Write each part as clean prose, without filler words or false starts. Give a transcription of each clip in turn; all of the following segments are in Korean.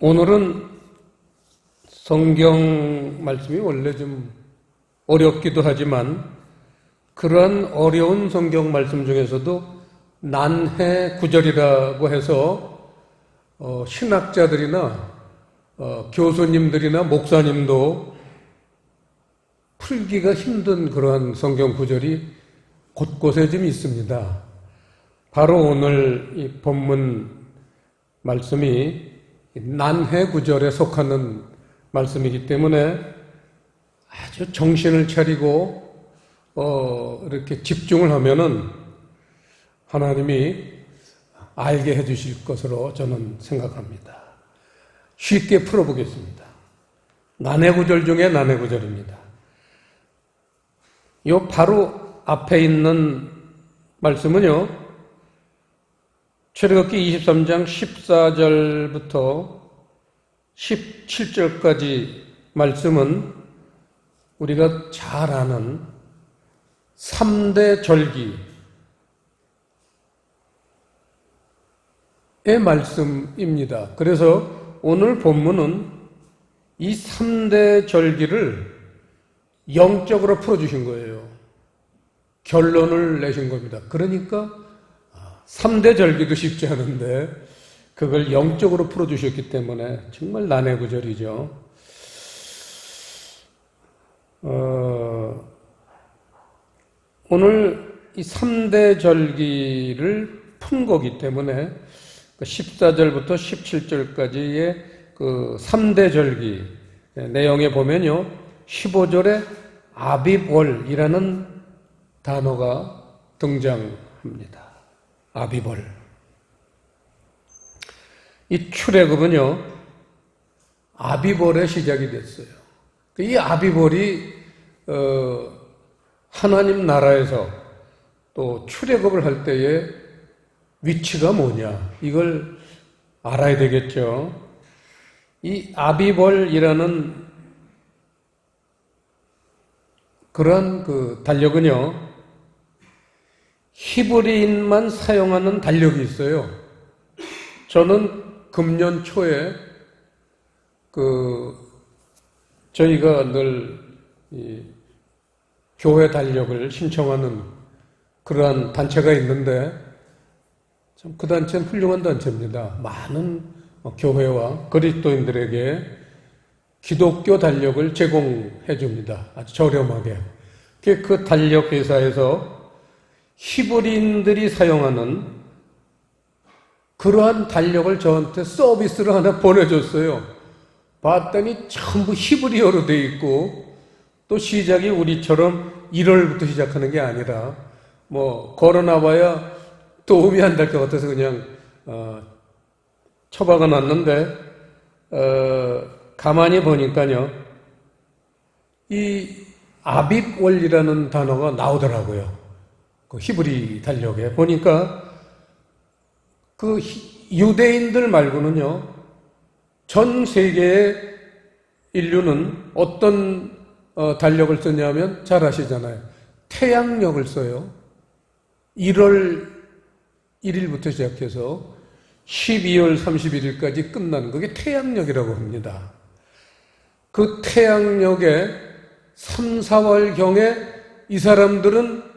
오늘은 성경 말씀이 원래 좀 어렵기도 하지만 그런 어려운 성경 말씀 중에서도 난해 구절이라고 해서 신학자들이나 교수님들이나 목사님도 풀기가 힘든 그러한 성경 구절이 곳곳에 좀 있습니다. 바로 오늘 이 본문 말씀이 난해 구절에 속하는 말씀이기 때문에 아주 정신을 차리고 이렇게 집중을 하면은 하나님이 알게 해주실 것으로 저는 생각합니다. 쉽게 풀어보겠습니다. 난해 구절 중에 난해 구절입니다. 요 바로 앞에 있는 말씀은요, 출애굽기 23장 14절부터 17절까지 말씀은 우리가 잘 아는 3대 절기의 말씀입니다. 그래서 오늘 본문은 이 3대 절기를 영적으로 풀어주신 거예요. 결론을 내신 겁니다. 그러니까 3대 절기도 쉽지 않은데 그걸 영적으로 풀어주셨기 때문에 정말 난해 구절이죠. 오늘 이 3대 절기를 푼 거기 때문에 14절부터 17절까지의 그 3대 절기 내용에 보면요, 15절에 아비볼이라는 단어가 등장합니다. 아비볼. 이 출애굽은요, 아비볼에 시작이 됐어요. 이 아비볼이 하나님 나라에서 또 출애굽을 할 때의 위치가 뭐냐, 이걸 알아야 되겠죠. 이 아비볼이라는 그런 그 달력은요, 히브리인만 사용하는 달력이 있어요. 저는 금년 초에 저희가 늘 교회 달력을 신청하는 그러한 단체가 있는데 참 그 단체는 훌륭한 단체입니다. 많은 교회와 그리스도인들에게 기독교 달력을 제공해 줍니다. 아주 저렴하게. 그 달력 회사에서 히브리인들이 사용하는 그러한 달력을 저한테 서비스를 하나 보내줬어요. 봤더니 전부 히브리어로 돼 있고, 또 시작이 우리처럼 1월부터 시작하는 게 아니라 걸어놔봐야 도움이 안 될 것 같아서 그냥 처박아 놨는데, 가만히 보니까요, 이 아빕월이라는 단어가 나오더라고요. 그 히브리 달력에 보니까 그 유대인들 말고는요, 전 세계의 인류는 어떤 달력을 쓰냐면 잘 아시잖아요. 태양력을 써요. 1월 1일부터 시작해서 12월 31일까지 끝나는 그게 태양력이라고 합니다. 그 태양력에 3, 4월경에 이 사람들은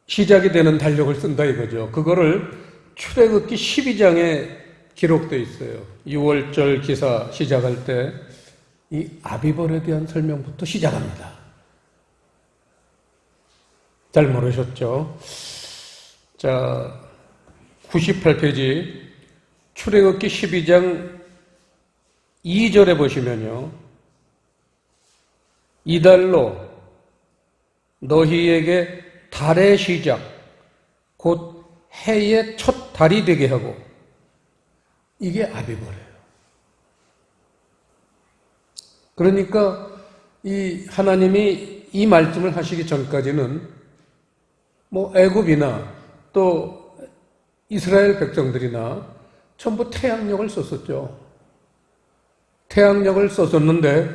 시작이 되는 달력을 쓴다 이거죠. 그거를 출애굽기 12장에 기록되어 있어요. 6월절 기사 시작할 때 이 아비볼에 대한 설명부터 시작합니다. 잘 모르셨죠? 자, 98페이지 출애굽기 12장 2절에 보시면요, 이달로 너희에게 달의 시작, 곧 해의 첫 달이 되게 하고, 이게 아비볼이에요. 그러니까 이 하나님이 이 말씀을 하시기 전까지는 애굽이나 또 이스라엘 백성들이나 전부 태양력을 썼었죠. 태양력을 썼었는데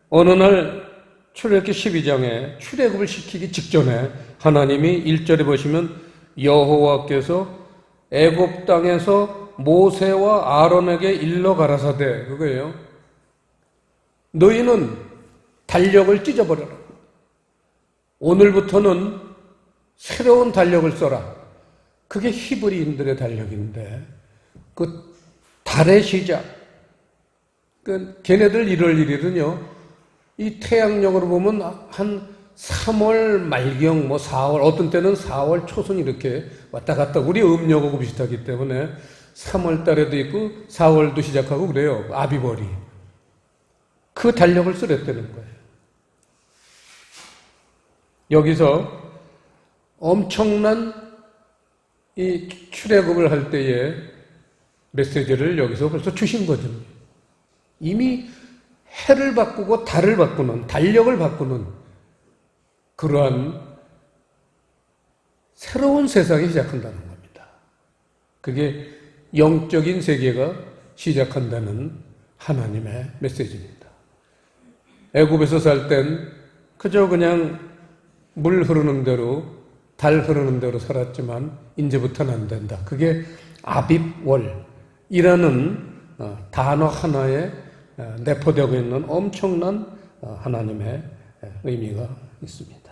어느 날 출애굽기 12장에 출애굽을 시키기 직전에 하나님이 1절에 보시면 여호와께서 애굽 땅에서 모세와 아론에게 일러 가라사대, 그거예요. 너희는 달력을 찢어버려라. 오늘부터는 새로운 달력을 써라. 그게 히브리인들의 달력인데, 그 달의 시작, 그 걔네들 1월 1일은요, 이 태양력으로 보면 한 3월 말경, 4월, 어떤 때는 4월 초순 이렇게 왔다 갔다, 우리 음력하고 비슷하기 때문에 3월 달에도 있고 4월도 시작하고 그래요. 아비벌이. 그 달력을 쓰랬다는 거예요. 여기서 엄청난 이 출애굽을 할 때의 메시지를 여기서 벌써 주신 거죠. 이미 해를 바꾸고 달을 바꾸는, 달력을 바꾸는 그러한 새로운 세상이 시작한다는 겁니다. 그게 영적인 세계가 시작한다는 하나님의 메시지입니다. 애굽에서 살 땐 그저 그냥 물 흐르는 대로, 달 흐르는 대로 살았지만 이제부터는 안 된다. 그게 아빕월이라는 단어 하나에 내포되고 있는 엄청난 하나님의 의미가 있습니다.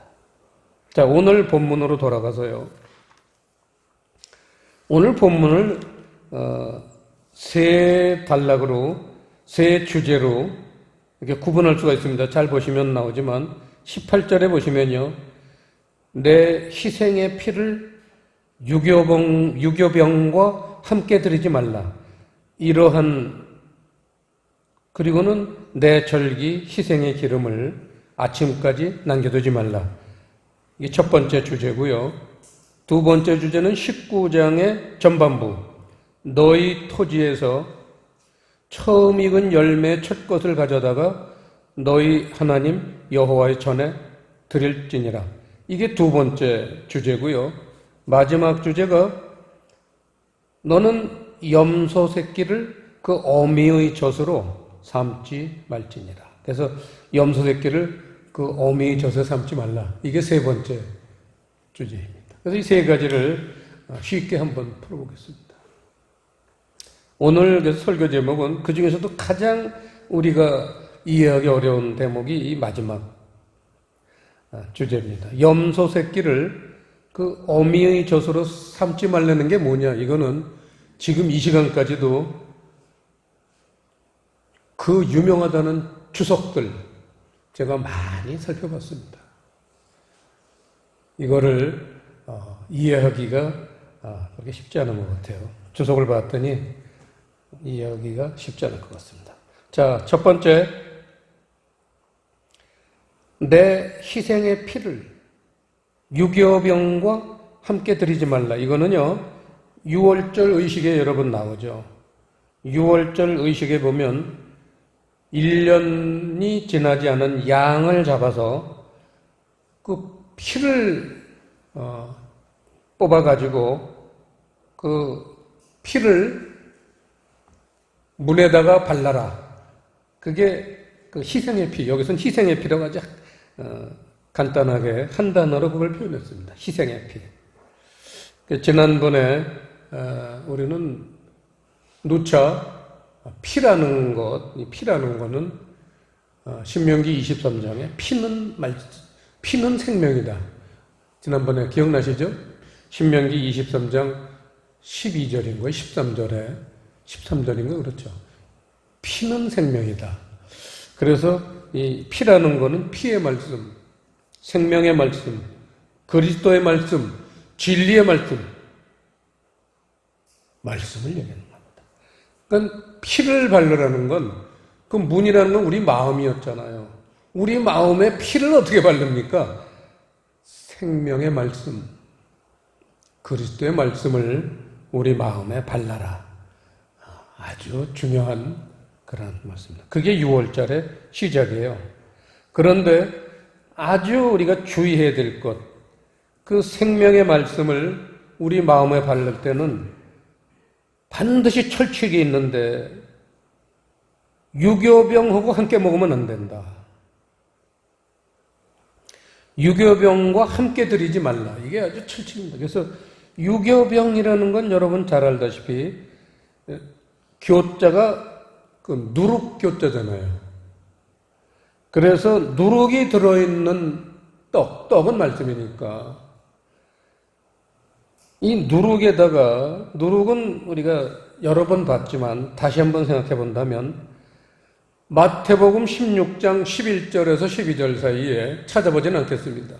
자, 오늘 본문으로 돌아가서요. 오늘 본문을 세 단락으로, 세 주제로 이렇게 구분할 수가 있습니다. 잘 보시면 나오지만 18절에 보시면요. 내 희생의 피를 유교병과 함께 드리지 말라. 이러한, 그리고는 내 절기 희생의 기름을 아침까지 남겨두지 말라. 이게 첫 번째 주제고요. 두 번째 주제는 19장의 전반부. 너희 토지에서 처음 익은 열매의 첫 것을 가져다가 너희 하나님 여호와의 전에 드릴지니라. 이게 두 번째 주제고요. 마지막 주제가 너는 염소 새끼를 그 어미의 젖으로 삼지 말지니라. 그래서 염소 새끼를 그 어미의 젖에 삼지 말라. 이게 세 번째 주제입니다. 그래서 이 세 가지를 쉽게 한번 풀어보겠습니다. 오늘 설교 제목은 그 중에서도 가장 우리가 이해하기 어려운 대목이 이 마지막 주제입니다. 염소 새끼를 그 어미의 젖으로 삼지 말라는 게 뭐냐? 이거는 지금 이 시간까지도 그 유명하다는 주석들 제가 많이 살펴봤습니다. 이거를 이해하기가 그렇게 쉽지 않은 것 같아요. 주석을 봤더니 이해하기가 쉽지 않을 것 같습니다. 자, 첫 번째, 내 희생의 피를 유교병과 함께 드리지 말라. 이거는요, 유월절 의식에 여러분 나오죠. 유월절 의식에 보면 1년이 지나지 않은 양을 잡아서 그 피를 뽑아가지고 그 피를 문에다가 발라라. 그게 그 희생의 피. 여기서는 희생의 피라고 아주 간단하게 한 단어로 그걸 표현했습니다. 희생의 피. 지난번에 우리는 누차 피라는 것, 이 피라는 거는 신명기 23장에 피는 생명이다. 지난번에 기억나시죠? 신명기 23장 12절인 거예요. 13절인가 그렇죠. 피는 생명이다. 그래서 이 피라는 거는 피의 말씀, 생명의 말씀, 그리스도의 말씀, 진리의 말씀을 얘기하는 겁니다. 그러니까 피를 바르라는 건, 그 문이라는 건 우리 마음이었잖아요. 우리 마음에 피를 어떻게 바릅니까? 생명의 말씀, 그리스도의 말씀을 우리 마음에 발라라. 아주 중요한 그런 말씀입니다. 그게 6월절의 시작이에요. 그런데 아주 우리가 주의해야 될 것, 그 생명의 말씀을 우리 마음에 바를 때는 반드시 철칙이 있는데 유교병하고 함께 먹으면 안 된다. 유교병과 함께 드리지 말라. 이게 아주 철칙입니다. 그래서 유교병이라는 건 여러분 잘 알다시피 교자가 그 누룩교자잖아요. 그래서 누룩이 들어있는 떡은 말씀이니까 이 누룩에다가, 누룩은 우리가 여러 번 봤지만 다시 한번 생각해 본다면 마태복음 16장 11절에서 12절 사이에 찾아보지는 않겠습니다.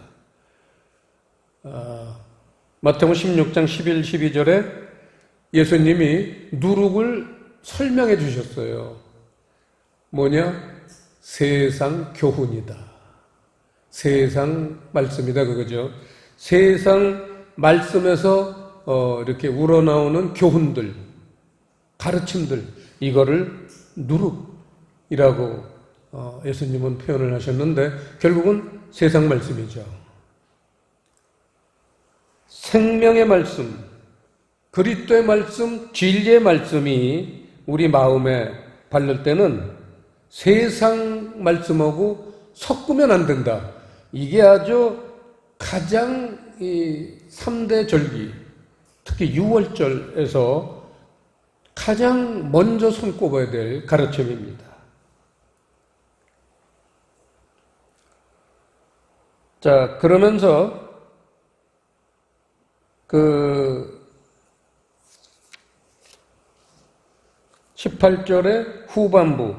마태복음 16장 11, 12절에 예수님이 누룩을 설명해 주셨어요. 뭐냐? 세상 교훈이다. 세상 말씀이다 그거죠. 세상 말씀에서 이렇게 우러나오는 교훈들, 가르침들, 이거를 누룩이라고 예수님은 표현을 하셨는데 결국은 세상 말씀이죠. 생명의 말씀, 그리스도의 말씀, 진리의 말씀이 우리 마음에 바를 때는 세상 말씀하고 섞으면 안 된다. 이게 아주 가장 이 3대 절기, 특히 6월절에서 가장 먼저 손꼽아야 될 가르침입니다. 자, 그러면서 18절의 후반부,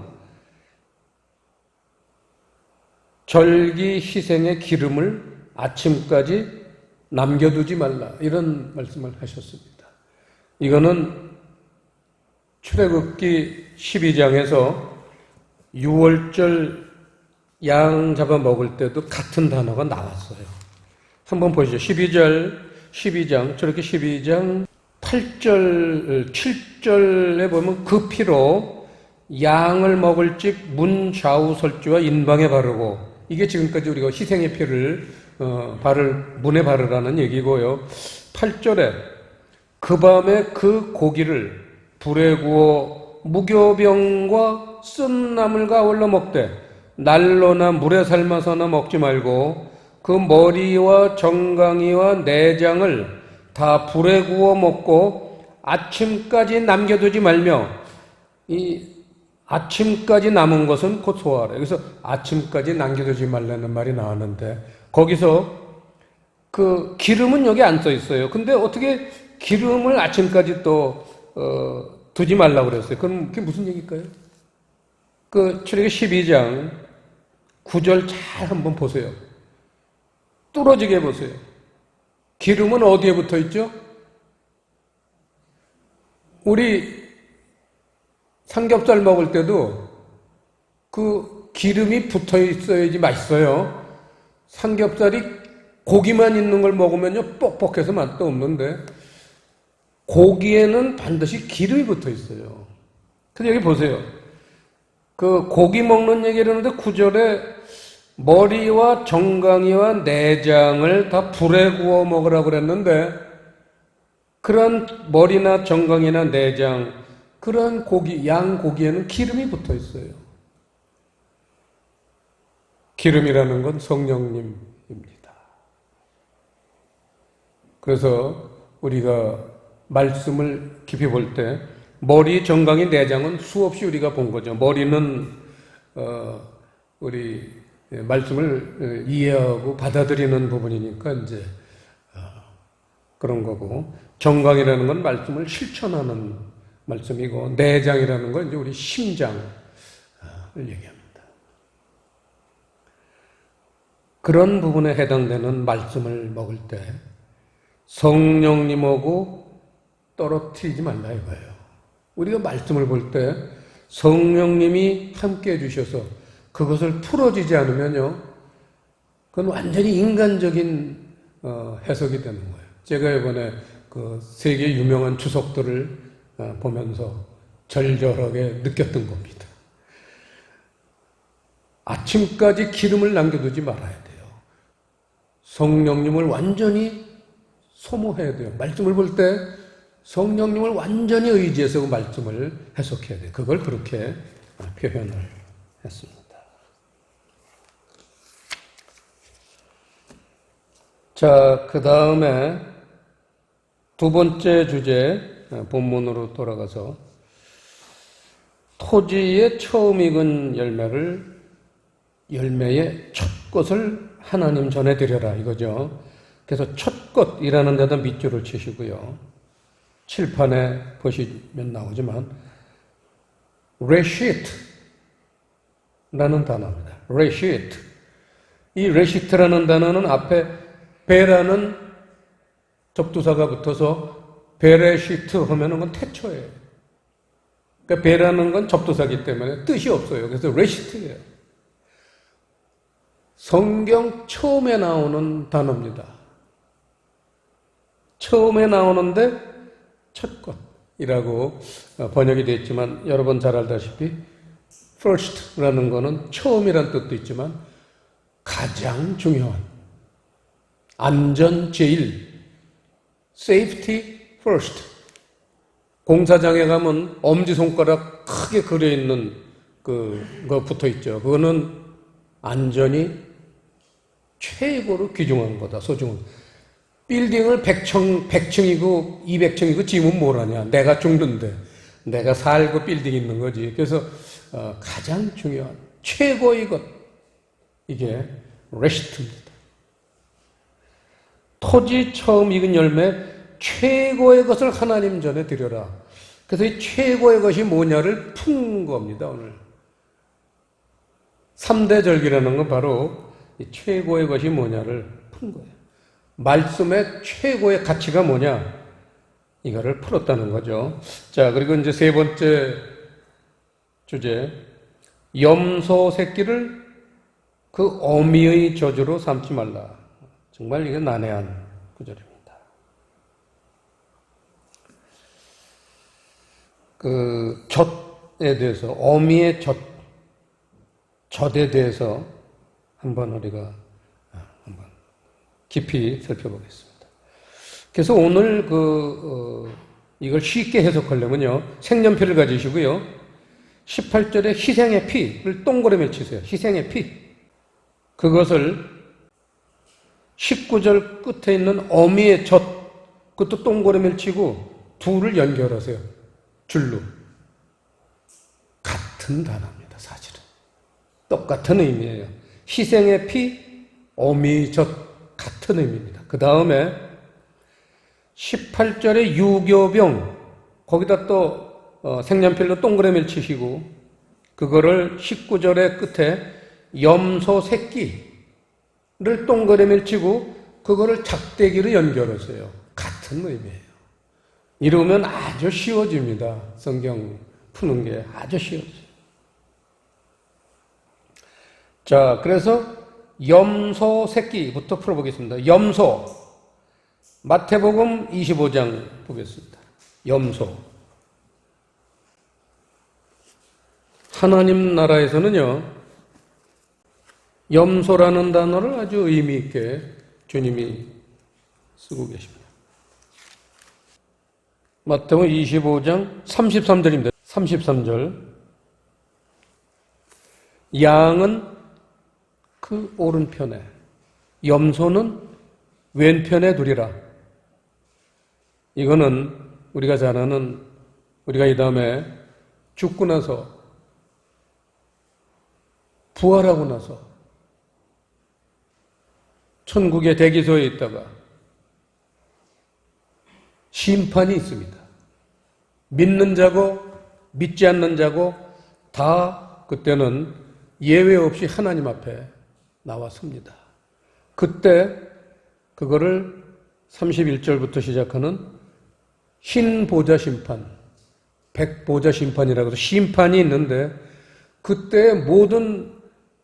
절기 희생의 기름을 아침까지 남겨두지 말라, 이런 말씀을 하셨습니다. 이거는 출애굽기 12장에서 6월절 양 잡아 먹을 때도 같은 단어가 나왔어요. 한번 보시죠. 12장, 저렇게 12장 8절, 7절에 보면 그 피로 양을 먹을 집 문 좌우 설주와 인방에 바르고, 이게 지금까지 우리가 희생의 피를 문에 바르라는 얘기고요. 8절에 그 밤에 그 고기를 불에 구워 무교병과 쓴 나물과 아울러 먹되 날로나 물에 삶아서나 먹지 말고 그 머리와 정강이와 내장을 다 불에 구워 먹고 아침까지 남겨두지 말며, 이 아침까지 남은 것은 곧 소화하라. 여기서 아침까지 남겨두지 말라는 말이 나왔는데 거기서 그 기름은 여기 안 써 있어요. 근데 어떻게 기름을 아침까지 또 두지 말라고 그랬어요? 그럼 그게 무슨 얘기일까요? 그 출애굽기 12장 9절 잘 한번 보세요. 뚫어지게 보세요. 기름은 어디에 붙어 있죠? 우리 삼겹살 먹을 때도 그 기름이 붙어 있어야지 맛있어요. 삼겹살이 고기만 있는 걸 먹으면요, 뻑뻑해서 맛도 없는데 고기에는 반드시 기름이 붙어 있어요. 근데 여기 보세요. 그 고기 먹는 얘기를 하는데 9절에 머리와 정강이와 내장을 다 불에 구워 먹으라고 그랬는데, 그런 머리나 정강이나 내장, 그런 고기, 양 고기에는 기름이 붙어 있어요. 기름이라는 건 성령님입니다. 그래서 우리가 말씀을 깊이 볼 때 머리, 정강이, 내장은 수없이 우리가 본 거죠. 머리는 우리 말씀을 이해하고 받아들이는 부분이니까 이제 그런 거고, 정강이라는 건 말씀을 실천하는 말씀이고, 내장이라는 건 이제 우리 심장을 얘기합니다. 그런 부분에 해당되는 말씀을 먹을 때 성령님하고 떨어뜨리지 말라 이거예요. 우리가 말씀을 볼 때 성령님이 함께 해주셔서 그것을 풀어지지 않으면요, 그건 완전히 인간적인 해석이 되는 거예요. 제가 이번에 그 세계 유명한 주석들을 보면서 절절하게 느꼈던 겁니다. 아침까지 기름을 남겨두지 말아야 돼요. 성령님을 완전히 소모해야 돼요. 말씀을 볼 때 성령님을 완전히 의지해서 그 말씀을 해석해야 돼요. 그걸 그렇게 표현을 했습니다. 자, 그 다음에 두 번째 주제, 본문으로 돌아가서 토지의 처음 익은 열매의 첫 것을 하나님 전에 드려라 이거죠. 그래서 첫 것이라는 데다 밑줄을 치시고요. 칠판에 보시면 나오지만 레시트라는 단어입니다. 레시트. 이 레시트라는 단어는 앞에 베라는 접두사가 붙어서 베레시트 하면은 건 태초예요. 그러니까 베라는 건 접두사기 때문에 뜻이 없어요. 그래서 레시트예요. 성경 처음에 나오는 단어입니다. 처음에 나오는데 첫 것이라고 번역이 되어 있지만 여러분 잘 알다시피 first라는 거는 처음이란 뜻도 있지만 가장 중요한, 안전 제일, safety first. 공사장에 가면 엄지손가락 크게 그려있는 그거 붙어 있죠. 그거는 안전이 최고로 귀중한 거다, 소중한. 빌딩을 100층이고 200층이고 지으면 뭘 하냐. 내가 죽는데. 내가 살고 빌딩이 있는 거지. 그래서 가장 중요한, 최고의 것. 이게 레시트입니다. 토지 처음 익은 열매, 최고의 것을 하나님 전에 드려라. 그래서 이 최고의 것이 뭐냐를 푼 겁니다, 오늘. 3대 절기라는 건 바로 이 최고의 것이 뭐냐를 푼 거예요. 말씀의 최고의 가치가 뭐냐? 이거를 풀었다는 거죠. 자, 그리고 이제 세 번째 주제. 염소 새끼를 그 어미의 저주로 삼지 말라. 정말 이게 난해한 구절입니다. 그 젖에 대해서, 어미의 젖에 대해서 한번 우리가 한번 깊이 살펴보겠습니다. 그래서 오늘 이걸 쉽게 해석하려면요, 색연필을 가지시고요, 18절에 희생의 피를 동그라미를 치세요. 희생의 피. 그것을 19절 끝에 있는 어미의 젖, 그것도 동그라미를 치고 둘을 연결하세요. 줄로. 같은 단어입니다, 사실은. 똑같은 의미예요. 희생의 피, 어미의 젖, 같은 의미입니다. 그 다음에 18절에 유교병, 거기다 또 색연필로 동그라미를 치시고 그거를 19절의 끝에 염소 새끼를 동그라미를 치고 그거를 작대기로 연결하세요. 같은 의미예요. 이러면 아주 쉬워집니다. 성경 푸는 게 아주 쉬워져요. 자, 그래서 염소 새끼부터 풀어보겠습니다. 염소. 마태복음 25장 보겠습니다. 염소. 하나님 나라에서는요, 염소라는 단어를 아주 의미 있게 주님이 쓰고 계십니다. 마태복음 25장 33절입니다. 33절. 양은 그 오른편에, 염소는 왼편에 두리라. 이거는 우리가 잘 아는, 우리가 이 다음에 죽고 나서, 부활하고 나서 천국의 대기소에 있다가 심판이 있습니다. 믿는 자고 믿지 않는 자고 다 그때는 예외 없이 하나님 앞에 나왔습니다. 그때 그거를 31절부터 시작하는 흰 보좌 심판, 백보좌 심판이라고 해서 심판이 있는데, 그때 모든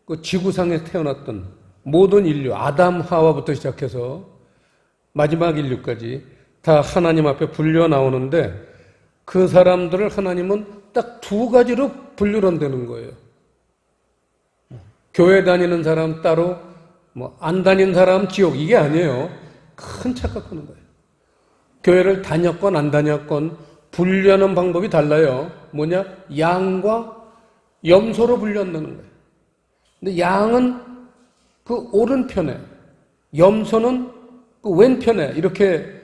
그 지구상에 태어났던 모든 인류, 아담, 하와부터 시작해서 마지막 인류까지 다 하나님 앞에 불려 나오는데, 그 사람들을 하나님은 딱 두 가지로 분류를 한다는 거예요. 교회 다니는 사람 따로, 안 다니는 사람 지옥, 이게 아니에요. 큰 착각하는 거예요. 교회를 다녔건 안 다녔건 분류하는 방법이 달라요. 뭐냐? 양과 염소로 분류한다는 거예요. 근데 양은 그 오른편에, 염소는 그 왼편에 이렇게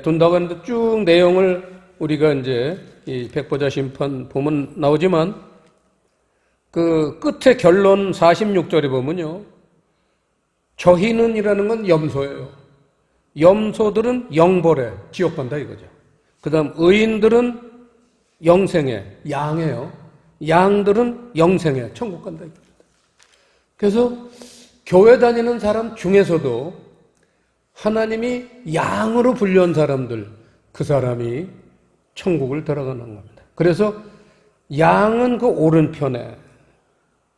둔다고 하는데, 쭉 내용을 우리가 이제 이 백보자 심판 보면 나오지만, 그 끝에 결론 46절에 보면요. 저희는이라는 건 염소예요. 염소들은 영벌에 지옥 간다 이거죠. 그 다음 의인들은 영생에 양이에요. 양들은 영생에 천국 간다 이겁니다. 그래서 교회 다니는 사람 중에서도 하나님이 양으로 불려온 사람들, 그 사람이 천국을 들어가는 겁니다. 그래서 양은 그 오른편에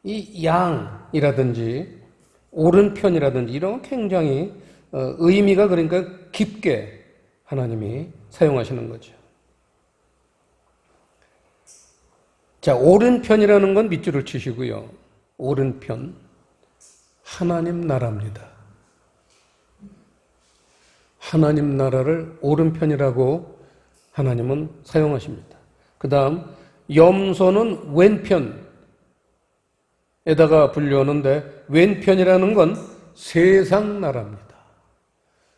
이 양이라든지 오른편이라든지 이런 건 굉장히 의미가 그러니까 깊게 하나님이 사용하시는 거죠. 자, 오른편이라는 건 밑줄을 치시고요. 오른편, 하나님 나라입니다. 하나님 나라를 오른편이라고 하나님은 사용하십니다. 그 다음 염소는 왼편에다가 분류하는데 왼편이라는 건 세상 나라입니다.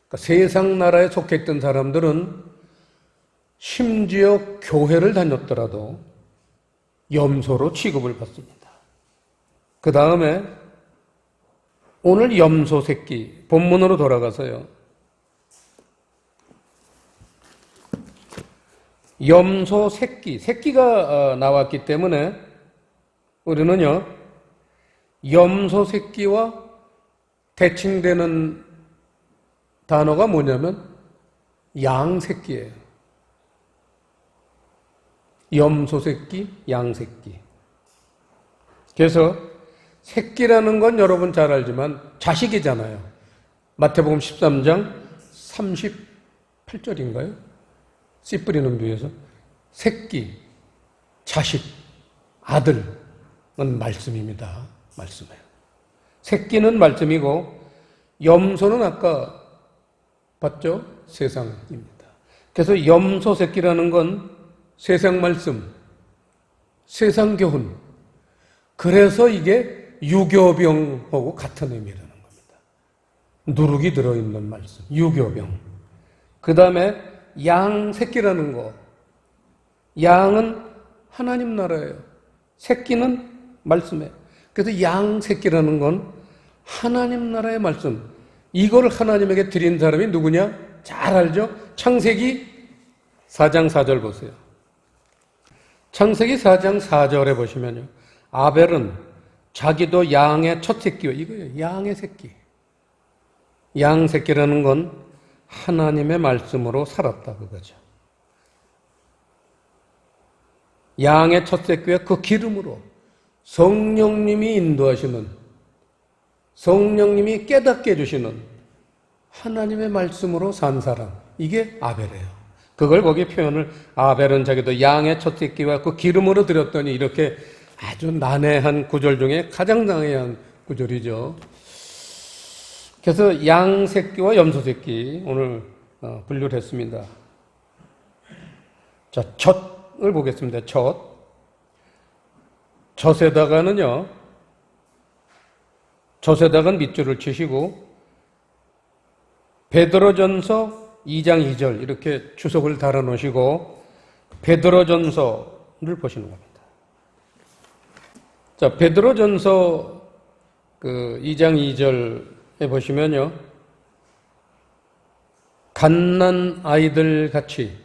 그러니까 세상 나라에 속했던 사람들은 심지어 교회를 다녔더라도 염소로 취급을 받습니다. 그 다음에 오늘 염소 새끼 본문으로 돌아가서요. 염소 새끼가 나왔기 때문에 우리는요 염소 새끼와 대칭되는 단어가 뭐냐면 양 새끼예요. 염소 새끼, 양 새끼. 그래서 새끼라는 건 여러분 잘 알지만 자식이잖아요. 마태복음 13장 38절인가요? 씨 뿌리는 뷰에서 새끼, 자식, 아들은 말씀입니다. 말씀이에요. 새끼는 말씀이고 염소는 아까 봤죠? 세상입니다. 그래서 염소 새끼라는 건 세상 말씀, 세상 교훈. 그래서 이게 유교병하고 같은 의미라는 겁니다. 누룩이 들어있는 말씀, 유교병. 그 다음에 양 새끼라는 거. 양은 하나님 나라예요. 새끼는 말씀이에요. 그래서 양 새끼라는 건 하나님 나라의 말씀. 이걸 하나님에게 드린 사람이 누구냐? 잘 알죠? 창세기 4장 4절 보세요. 창세기 4장 4절에 보시면요. 아벨은 자기도 양의 첫 새끼요. 이거예요. 양의 새끼. 양 새끼라는 건 하나님의 말씀으로 살았다 그거죠. 양의 첫 새끼와 그 기름으로 성령님이 인도하시는, 성령님이 깨닫게 해주시는 하나님의 말씀으로 산 사람. 이게 아벨이에요. 그걸 거기 표현을 아벨은 자기도 양의 첫 새끼와 그 기름으로 드렸더니 이렇게 아주 난해한 구절 중에 가장 난해한 구절이죠. 그래서 양 새끼와 염소 새끼 오늘 분류를 했습니다. 자, 젖을 보겠습니다. 젖에다가는요, 젖에다가는 밑줄을 치시고 베드로전서 2장 2절 이렇게 주석을 달아 놓으시고 베드로전서를 보시는 겁니다. 자, 베드로전서 2장 2절에 보시면요. 갓난 아이들 같이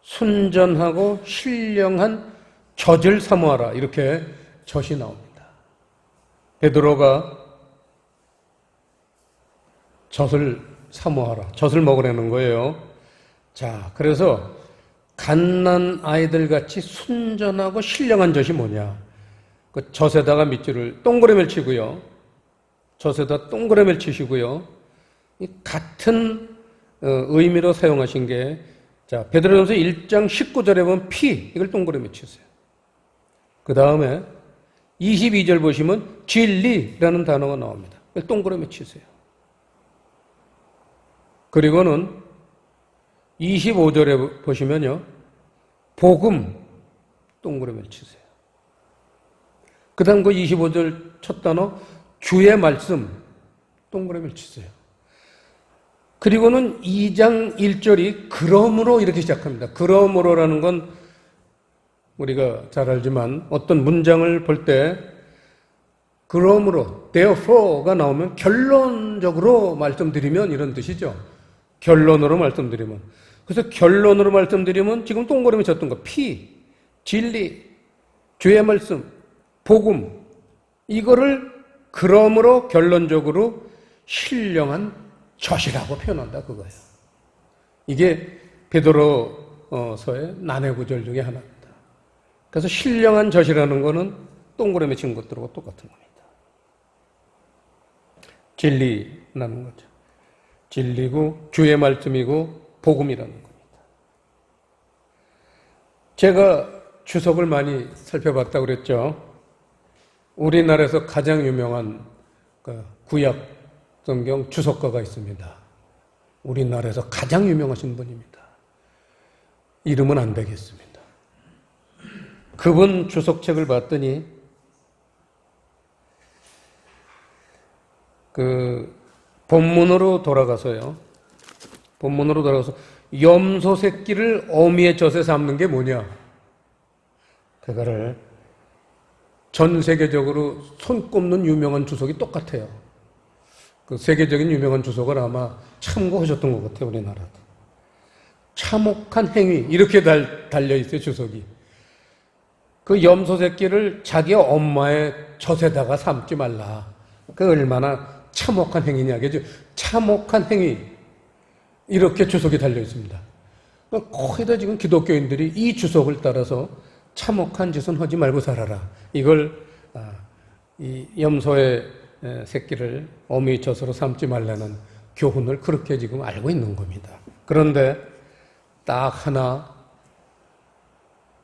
순전하고 신령한 젖을 사모하라. 이렇게 젖이 나옵니다. 베드로가 젖을 사모하라. 젖을 먹으라는 거예요. 자, 그래서 갓난 아이들 같이 순전하고 신령한 젖이 뭐냐? 그 젖에다가 밑줄을 동그라미를 치고요. 젖에다 동그라미를 치시고요. 이 같은 의미로 사용하신 게, 자, 베드로전서 1장 19절에 보면 피, 이걸 동그라미 치세요. 그 다음에 22절 보시면 진리라는 단어가 나옵니다. 이걸 동그라미 치세요. 그리고는 25절에 보시면요. 복음, 동그라미를 치세요. 그 다음 그 25절 첫 단어, 주의 말씀, 동그라미를 치세요. 그리고는 2장 1절이 그러므로 이렇게 시작합니다. 그러므로라는 건 우리가 잘 알지만 어떤 문장을 볼 때 그러므로 therefore가 나오면 결론적으로 말씀드리면 이런 뜻이죠. 결론으로 말씀드리면. 그래서 결론으로 말씀드리면 지금 동그라미 쳤던 거 피, 진리, 주의 말씀, 복음 이거를 그러므로 결론적으로 신령한 젖이라고 표현한다 그거예요. 이게 베드로서의 난해 구절 중에 하나입니다. 그래서 신령한 젖이라는 거는 동그라미 친 것들하고 똑같은 겁니다. 진리라는 거죠. 진리고 주의 말씀이고 복음이라는 겁니다. 제가 주석을 많이 살펴봤다고 그랬죠. 우리나라에서 가장 유명한 구약 성경 주석가가 있습니다. 우리나라에서 가장 유명하신 분입니다. 이름은 안 되겠습니다. 그분 주석책을 봤더니 본문으로 돌아가서 염소 새끼를 어미의 젖에 삶는 게 뭐냐? 그거를 전 세계적으로 손꼽는 유명한 주석이 똑같아요. 그 세계적인 유명한 주석을 아마 참고하셨던 것 같아요, 우리나라도. 참혹한 행위, 이렇게 달려있어요, 주석이. 그 염소 새끼를 자기 엄마의 젖에다가 삶지 말라. 그 얼마나 참혹한 행위냐겠죠. 참혹한 행위. 이렇게 주석이 달려있습니다. 거의 다 지금 기독교인들이 이 주석을 따라서 참혹한 짓은 하지 말고 살아라. 이걸 이 염소의 새끼를 어미의 젖으로 삼지 말라는 교훈을 그렇게 지금 알고 있는 겁니다. 그런데 딱 하나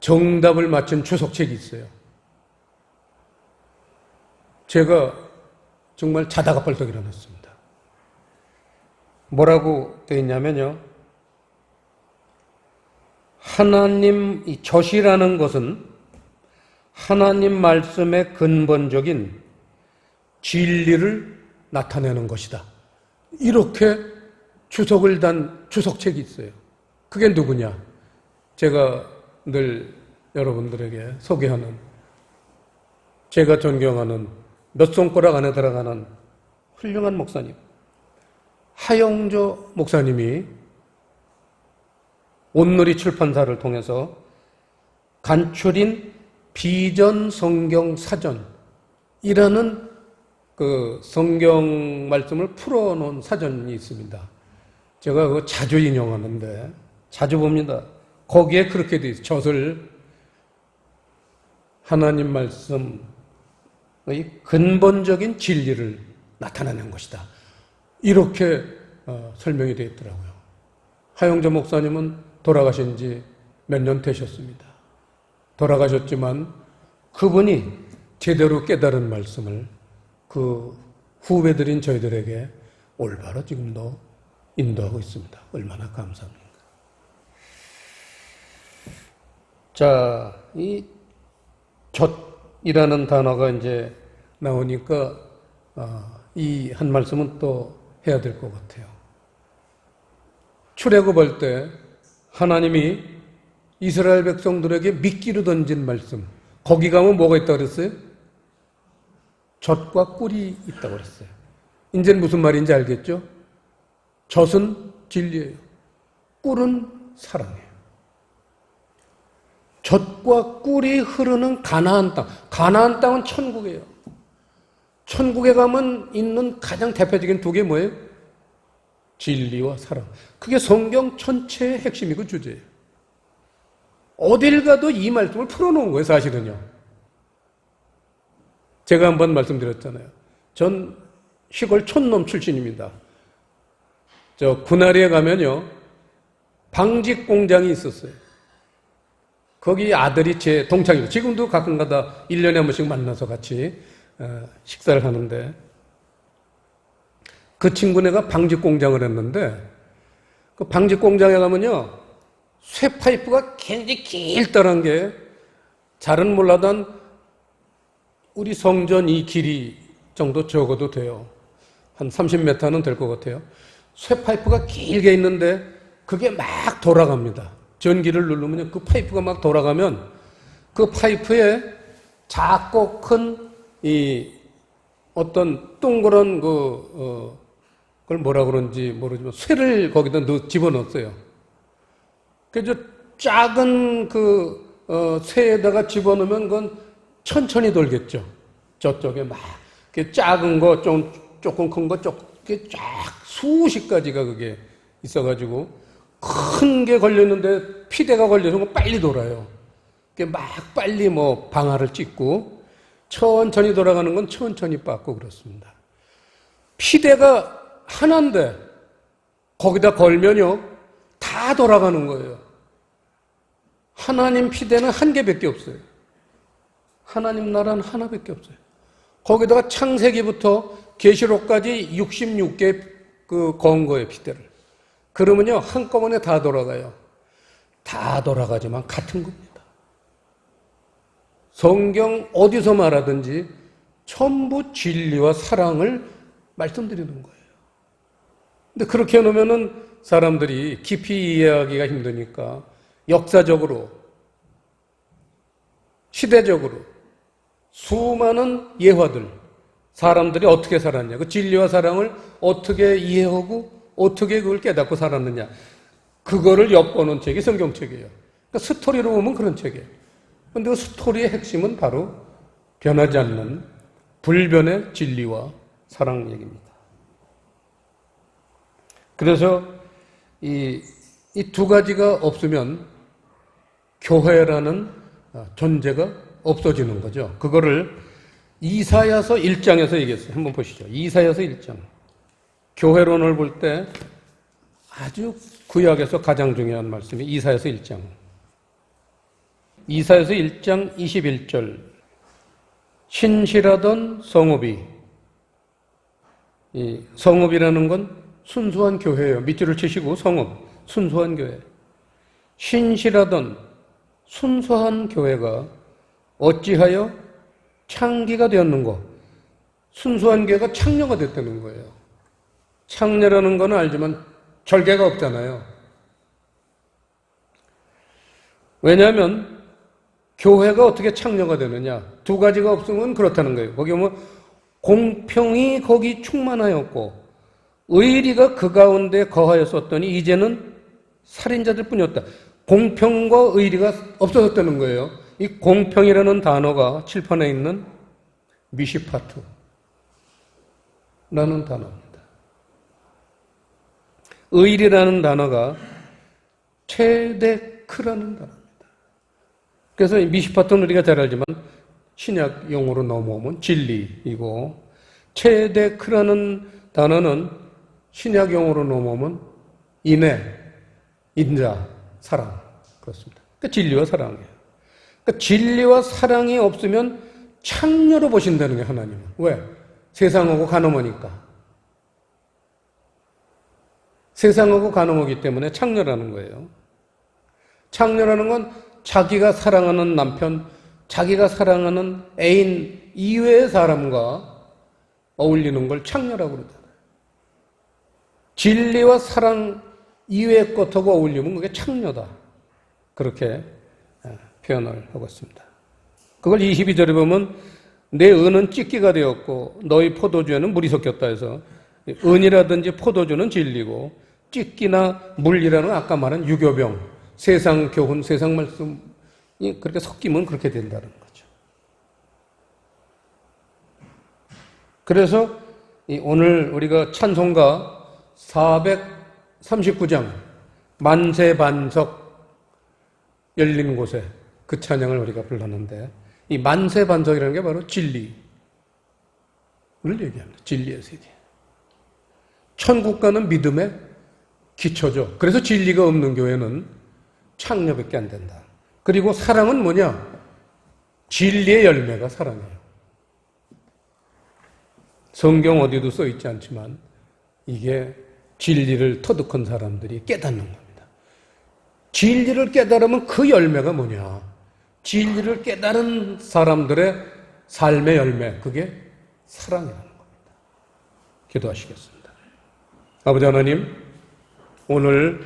정답을 맞춘 주석책이 있어요. 제가 정말 자다가 벌떡 일어났습니다. 뭐라고 되어 있냐면요. 하나님, 이 젖이라는 것은 하나님 말씀의 근본적인 진리를 나타내는 것이다. 이렇게 주석을 단 주석책이 있어요. 그게 누구냐? 제가 늘 여러분들에게 소개하는, 제가 존경하는 몇 손가락 안에 들어가는 훌륭한 목사님, 하영조 목사님이 온누리 출판사를 통해서 간추린 비전 성경 사전이라는 그 성경 말씀을 풀어놓은 사전이 있습니다. 제가 그거 자주 인용하는데 자주 봅니다. 거기에 그렇게 돼 있어요. 젖을 하나님 말씀의 근본적인 진리를 나타내는 것이다. 이렇게 설명이 되어 있더라고요. 하영조 목사님은 돌아가신 지 몇 년 되셨습니다. 돌아가셨지만 그분이 제대로 깨달은 말씀을 그 후배들인 저희들에게 올바로 지금도 인도하고 있습니다. 얼마나 감사합니까? 자, 이 젖이라는 단어가 이제 나오니까 이 한 말씀은 또 해야 될 것 같아요. 출애굽할 때 하나님이 이스라엘 백성들에게 미끼로 던진 말씀, 거기 가면 뭐가 있다고 그랬어요? 젖과 꿀이 있다고 그랬어요. 이제는 무슨 말인지 알겠죠? 젖은 진리예요. 꿀은 사랑이에요. 젖과 꿀이 흐르는 가나안 땅. 가나안 땅은 천국이에요. 천국에 가면 있는 가장 대표적인 두 개 뭐예요? 진리와 사랑. 그게 성경 전체의 핵심이고 주제예요. 어딜 가도 이 말씀을 풀어놓은 거예요, 사실은요. 제가 한번 말씀드렸잖아요. 전 시골 촌놈 출신입니다. 저 군화리에 가면요, 방직 공장이 있었어요. 거기 아들이 제 동창이에요. 지금도 가끔가다 1년에 한 번씩 만나서 같이 식사를 하는데, 그 친구네가 방직 공장을 했는데, 그 방직 공장에 가면요, 쇠 파이프가 굉장히 길다란 게, 잘은 몰라도 한 우리 성전 이 길이 정도 적어도 돼요. 한 30m는 될 것 같아요. 쇠 파이프가 길게 있는데 그게 막 돌아갑니다. 전기를 누르면 그 파이프가 막 돌아가면 그 파이프에 작고 큰 어떤 동그란 그걸 뭐라 그런지 모르지만 쇠를 거기다 집어넣었어요. 그래서 작은 쇠에다가 집어넣으면 그건 천천히 돌겠죠. 저쪽에 막 작은 거 조금 큰 거 쫙 수십 가지가 그게 있어가지고 큰 게 걸렸는데 피대가 걸려서 빨리 돌아요. 막 빨리 방아를 찍고 천천히 돌아가는 건 천천히 빻고 그렇습니다. 피대가 하나인데 거기다 걸면요 다 돌아가는 거예요. 하나님 피대는 한 개밖에 없어요. 하나님 나라는 하나밖에 없어요. 거기다가 창세기부터 계시록까지 66개 건 거예요, 피대를. 그러면요 한꺼번에 다 돌아가요. 다 돌아가지만 같은 겁니다. 성경 어디서 말하든지 전부 진리와 사랑을 말씀드리는 거예요. 근데 그렇게 해놓으면은 사람들이 깊이 이해하기가 힘드니까 역사적으로, 시대적으로 수많은 예화들, 사람들이 어떻게 살았냐, 그 진리와 사랑을 어떻게 이해하고 어떻게 그걸 깨닫고 살았느냐, 그거를 엿보는 책이 성경책이에요. 그러니까 스토리로 보면 그런 책이에요. 그런데 그 스토리의 핵심은 바로 변하지 않는 불변의 진리와 사랑 얘기입니다. 그래서 이 두 가지가 없으면 교회라는 존재가 없어지는 거죠. 그거를 이사야서 1장에서 얘기했어요. 한번 보시죠. 이사야서 1장. 교회론을 볼 때 아주 구약에서 가장 중요한 말씀이 이사야서 1장. 이사야서 1장 21절. 신실하던 성읍이, 이 성읍이라는 건 순수한 교회예요. 밑줄을 치시고 성읍, 순수한 교회. 신실하던 순수한 교회가 어찌하여 창기가 되었는고? 순수한 교회가 창녀가 됐다는 거예요. 창녀라는 건 알지만 절개가 없잖아요. 왜냐하면 교회가 어떻게 창녀가 되느냐? 두 가지가 없으면 그렇다는 거예요. 거기 보면 공평이 거기 충만하였고 의리가 그 가운데 거하였었더니 이제는 살인자들 뿐이었다. 공평과 의리가 없어졌다는 거예요. 이 공평이라는 단어가 칠판에 있는 미시파트라는 단어입니다. 의리라는 단어가 체데크라는 단어입니다. 그래서 이 미시파트는 우리가 잘 알지만 신약 용어로 넘어오면 진리이고, 체데크라는 단어는 신약 용어로 넘어오면 인애, 인자, 사랑, 그렇습니다. 그러니까 진리와 사랑이에요. 그러니까 진리와 사랑이 없으면 창녀로 보신다는 게 하나님은. 왜? 세상하고 가늠하니까. 세상하고 가늠하기 때문에 창녀라는 거예요. 창녀라는 건 자기가 사랑하는 남편, 자기가 사랑하는 애인 이외의 사람과 어울리는 걸 창녀라고 그러잖아요. 진리와 사랑 이외의 것하고 어울리면 그게 창녀다. 그렇게 표현을 하고 있습니다. 그걸 22절에 보면 내 은은 찢기가 되었고 너희 포도주에는 물이 섞였다 해서 은이라든지 포도주는 진리고 찢기나 물이라는 아까 말한 유교병, 세상 교훈, 세상 말씀이 그렇게 섞이면 그렇게 된다는 거죠. 그래서 오늘 우리가 찬송가 439장 만세반석 열린 곳에 그 찬양을 우리가 불렀는데, 이 만세반석이라는 게 바로 진리를 얘기합니다. 진리의 세계. 천국가는 믿음의 기초죠. 그래서 진리가 없는 교회는 창녀밖에 안 된다. 그리고 사랑은 뭐냐? 진리의 열매가 사랑이에요. 성경 어디도 써 있지 않지만 이게 진리를 터득한 사람들이 깨닫는 겁니다. 진리를 깨달으면 그 열매가 뭐냐? 진리를 깨달은 사람들의 삶의 열매, 그게 사랑이라는 겁니다. 기도하시겠습니다. 아버지 하나님, 오늘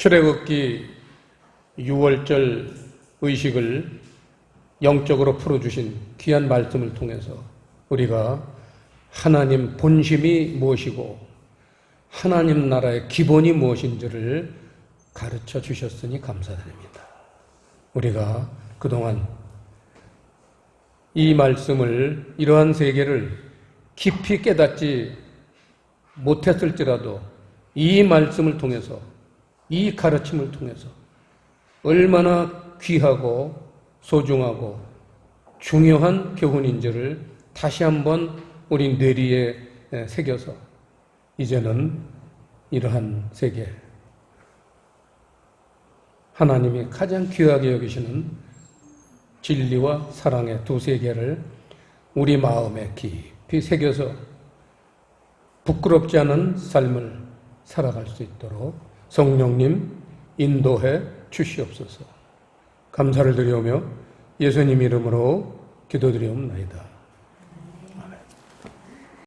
출애굽기 6월절 의식을 영적으로 풀어주신 귀한 말씀을 통해서 우리가 하나님 본심이 무엇이고 하나님 나라의 기본이 무엇인지를 가르쳐 주셨으니 감사드립니다. 우리가 그동안 이 말씀을, 이러한 세계를 깊이 깨닫지 못했을지라도 이 말씀을 통해서, 이 가르침을 통해서 얼마나 귀하고 소중하고 중요한 교훈인지를 다시 한번 우리 뇌리에 새겨서 이제는 이러한 세계, 하나님이 가장 귀하게 여기시는 진리와 사랑의 두 세계를 우리 마음에 깊이 새겨서 부끄럽지 않은 삶을 살아갈 수 있도록 성령님 인도해 주시옵소서. 감사를 드리오며 예수님 이름으로 기도드리옵나이다.